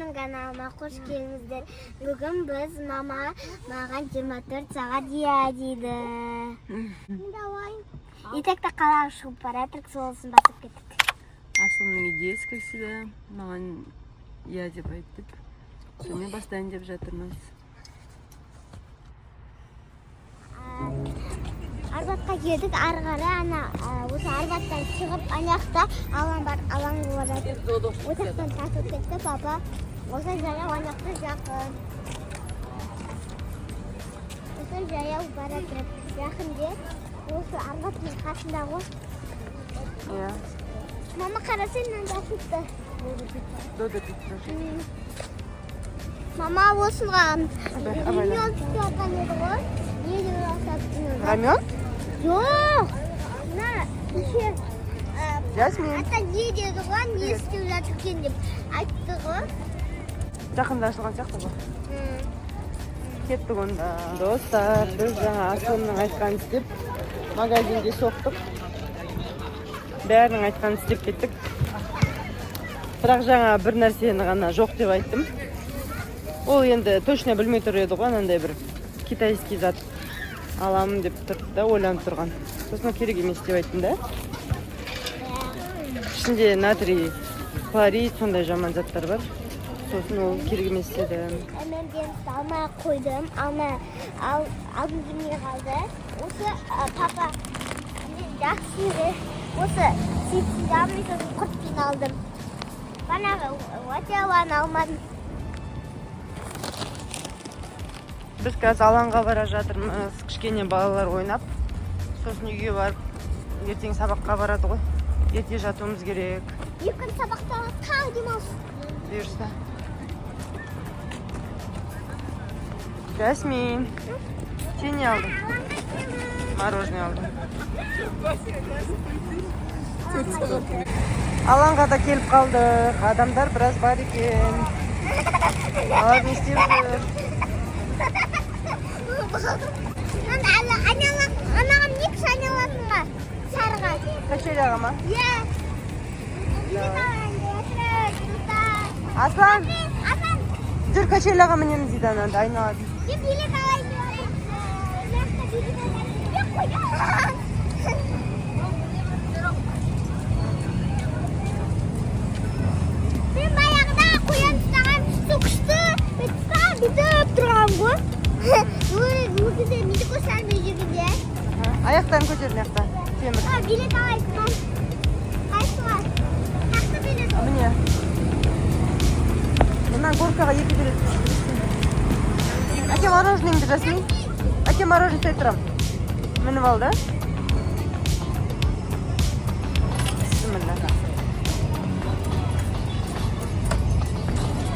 Менің каналыма қош келдіңіздер. Бүгін біз мама маған 24 сағат дейді. Итекті қалаға шығып баратырық, солысын басып кеттік. Асылының идеясы как всегда. Маған иә деп айттық. Және бастайын деп жатырмыз. Арбатқа келдік, ары қарай осы арбаттан шығып, анақта алаң бар, алаң барады. Отақтан тасып кетті, папа. Осы жаяу анақта жақын. Осы жаяу барады. Жақын де, осы арбаттың қасында ғой. Иә. Мама қарасай, мынанда тұтты. Дода тұтты. Мама осыға ремион түсті атқан еді ғой. Рамен? Жоқ. Мына кеше Жасмин. ата не деді ғой, не істеп жатыр екен деп айтты ғой. Жақында ашылған сияқты ғой. Кеттік онда. Достар, біз жаңа Асылымның айтқанын істеп, магазинге соқтық. Бәрінің айтқанын істеп кеттік. Бірақ жаңа бір нәрсені ғана жоқ деп айттым. Ол енді точно білмей тұр еді ғой, анандай бір китайский зат аламын деп тұрды да, ойланып тұрған. Сосын керек емес деп айттым да. Ішінде натрий, хлорид, сондай жаман заттар бар. Сосын ол керек емес деді. Мен демді алмай қойдым, алдым жүрмей қалды. Осы папа жақсы осы сетсіз алмай сосын құртпен алдым. Банағы өте алмадым. Біз қазір алаңға бара жатырмыз, кішкене балалар ойнап. Сосын үйге барып, ертең сабаққа барады ғой. Ерте жатуымыз керек. Ертең сабақта таң демалыс. Бұйырса. Жасмин, сен не алдың? Мороженое алдым. Алаңға да келіп қалдық. Адамдар біраз бар екен. Алар не істеп жүр? Анаған не кіш айналасың ба? Сарыға. Качеляға ма? Иә. Аслан, жүр качеляға мінеміз дейді ананда, айналады. Мен билет алайын деп мен баяғыда қоян ұстаған су күшті бүйтіп тұрған ғой. Өкізде мені көсәрмей жүргенде. Аяқтарын көтер маяқта, темір. Билет алайын. Қайсы бар? Қақты билет? Міне. Мына горкаға 2 билет. Әке мороженеңді Жасмин. Әке мороженое істей тұрам. Мініп ал да.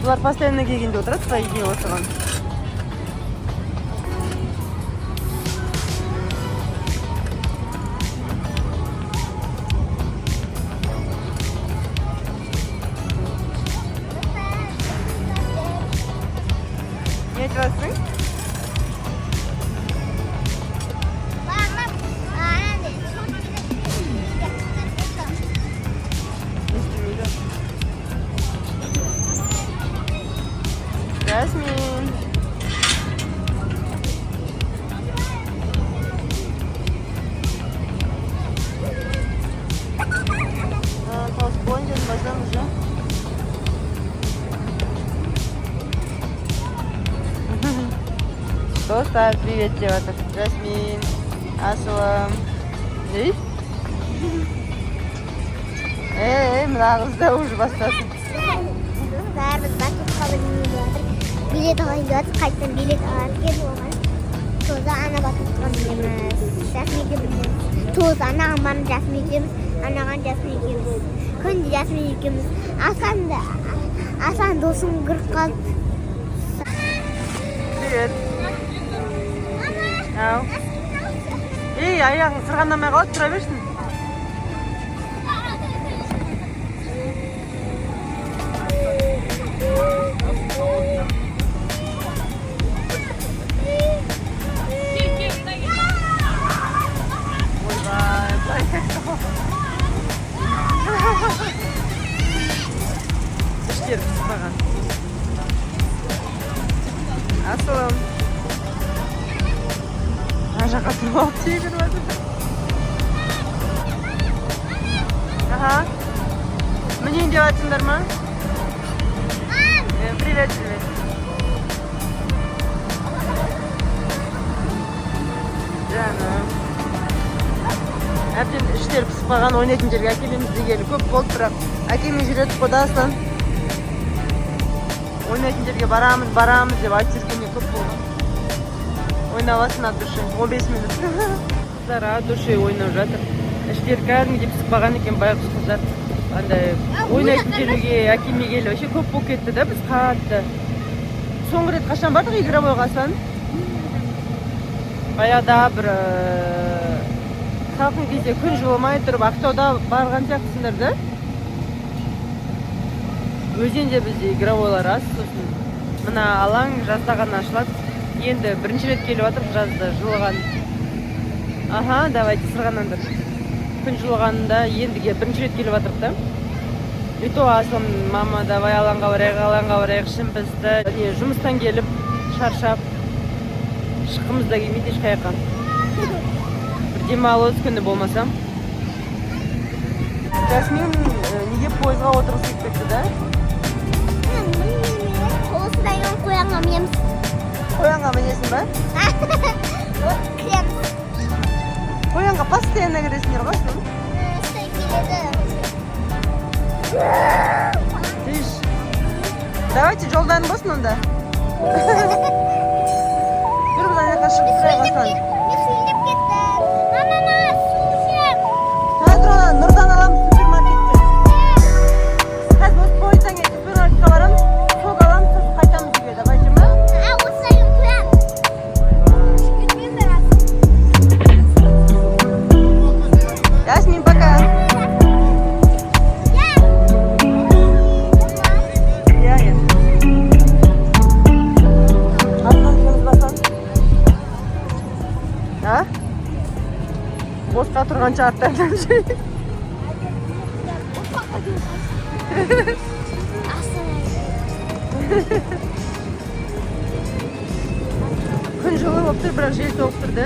Бұлар постоянно келгенде отырады, сай үйге отырған. Не айтасың? Жасмин. Толстый сейчас возьмем уже. Достар, привет тебе, Жасмин, Асылым. Ей? Мына қызда уже бастады. Бәріміз басып билет алайын деп жатыр, қайттан билет алайын келіп оған. Тоза ана басып тұрған деміз. Жасмин екеуміз. Тоза анаған барын Жасмин екеуміз, анаған Жасмин екеуміз. Күнде Жасмин екеуміз. Асан досым кіріп қалды. Привет. Ау. Ей, аяғың сырғанамай қалады, тұра берсін. Іштер піспаған. Арқасын алып шегіріп жатыр. Аха. Мінейін деп жатсыңдар ма? Привет, привет. Жаным. Әбден іштер пісіп қалған, ойнайтын жерге әкелеміз дегелі көп болды, бірақ әкемен жүретіп қодастан. Ойнайтын жерге барамыз деп айтып жүргенде көп болған. Ойнавасын от души, 15 минут. Қыздар от души ойнап жатыр. Іштер кәдімгідей пісіп қалған екен, байғұс қыздар. Андай ойнайтын жерге әкеме келі. Вообще көп болып кетті да, біз қатты. Соңғы рет қашан бардық игровойға сан? Баяғыда бір салқын кезде күн жылымай тұрып Ақтауда барған сияқтысыңдар да? Өзенде бізде игровойлар аз, сосын мына алаң жазда ғана ашылады. Енді бірінші рет келіп жатыр жазда жылыған. Аха, давайте сырғанаңдар. Күн жылығанында ендіге бірінші рет келіп жатыр да. И то асылым, мама, давай алаңға барайық, ішім пісті. Жұмыстан келіп, шаршап, шыққымыз да келмейді ешқайыққа. Бір демалыс күні болмасам. Жасмин неге пойызға отырғысы кетті да? Осындайын қоянға мінеміз. Қоянға мінесің ба? Кіреміз. Қоянға постоянно кіресіңдер ғой сен? Стай келеді. Иш. Давайте жолдан болсын онда. Бір бұдан яққа шығып сұрайға сан. Мен сөйлеп кеттім. Мама, су ішем. Қазір оны Нұрдан аламыз супермаркетте. Қазір осы пойыздан кейін супермаркетке барамыз. Сок аламыз, сосын қайтамыз үйге. Давайте ма? Осылайын қоям. Күтпен барасың. Ясмин, пока. Босқа тұрғанша аттардан жүрейік. Күн жылы болып тұр, бірақ жел соғып тұрды.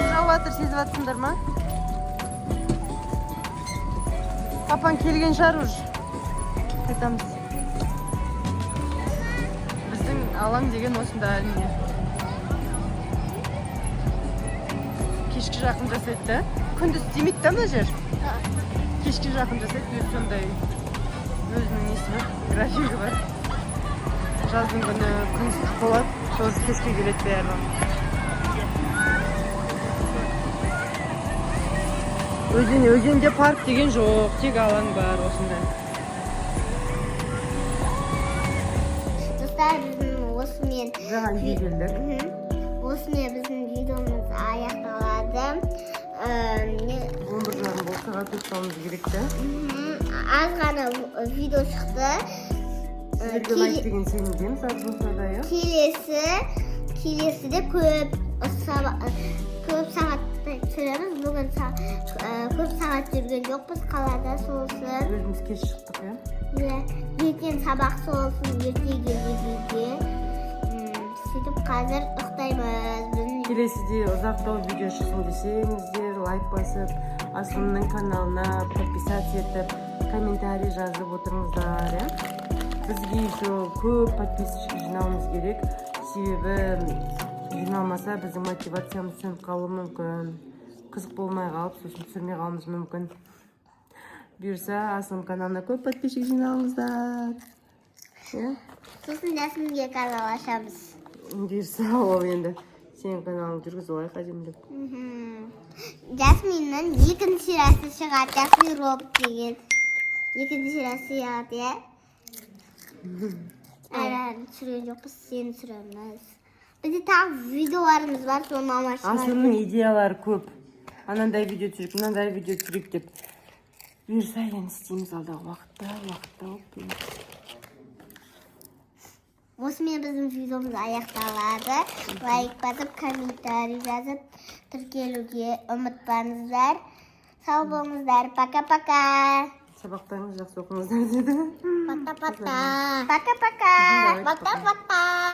Жауып жатыр, сезіп жатсыңдар ма? Папаң келген шығар уже. Қайтамыз. Біздің алаң деген осында әліне. Кешкі жақын жасайды да? Күндіз демейді да мына жер? Кешкі жақын жасайды, өзі сондай өзінің несі бар, графигі бар. Жаздың күні күн ыстық болады, тоже кешке келеді бәрі. Өзенде парк деген жоқ, тек алаң бар осындай. Достар, біздің осымен Жаңа үйге келдік. осымен біздің видеомыз аяқталады. 11 жарым болса тоқтауымыз керек та. Аз ғана видео шықты. Сіздерге лайк деген сенімдеміз, арзымызда иә? Келесіде көп сағат түсіреміз. Бүгін көп сағат жүрген жоқпыз, қалада солсын. Өзіміз кеш шықтық, иә? Ертең сабақ солсын, ертеге үйге. Сөйтіп қазір ұйықтаймыз. Келесіде ұзақтау видео шықсын десеңіздер, лайк басып, Асылымның каналына подписаться етіп, комментарий жазып отырыңыздар, иә? Бізге еще көп подписчик жинауымыз керек. Себебі жиналмаса біздің мотивациямыз сөніп қалуы мүмкін. Қызық болмай қалып, сосын түсірмей қалуымыз мүмкін. Бұйырса, Асылым каналына көп подписчик жинауыңыздар. Сосын Жасминге канал ашамыз. Бұйырса, ол енді сенің каналыңды жүргізіп алайық әдемілеп. Жасминнің екінші сериясы шығады, Жасмин Роб деген. Екінші сериясы шығады, иә? Әрі түсірген жоқпыз, сені түсіреміз. Бізде тағы видеоларымыз бар, соны алмашылар. Асылымның идеялары көп. Анандай видео түсіріп, мынандай видео түсіріп деп. Бұйырса, енді істейміз алдағы уақытта болып. Осымен біздің видеомыз аяқталады. Лайк басып, комментарий жазып, тіркелуге ұмытпаңыздар. Сау болыңыздар. Пока-пока. Сабақтарыңыз жақсы оқыңыздар деді. Пока-пока. Пока-пока. Пока-пока.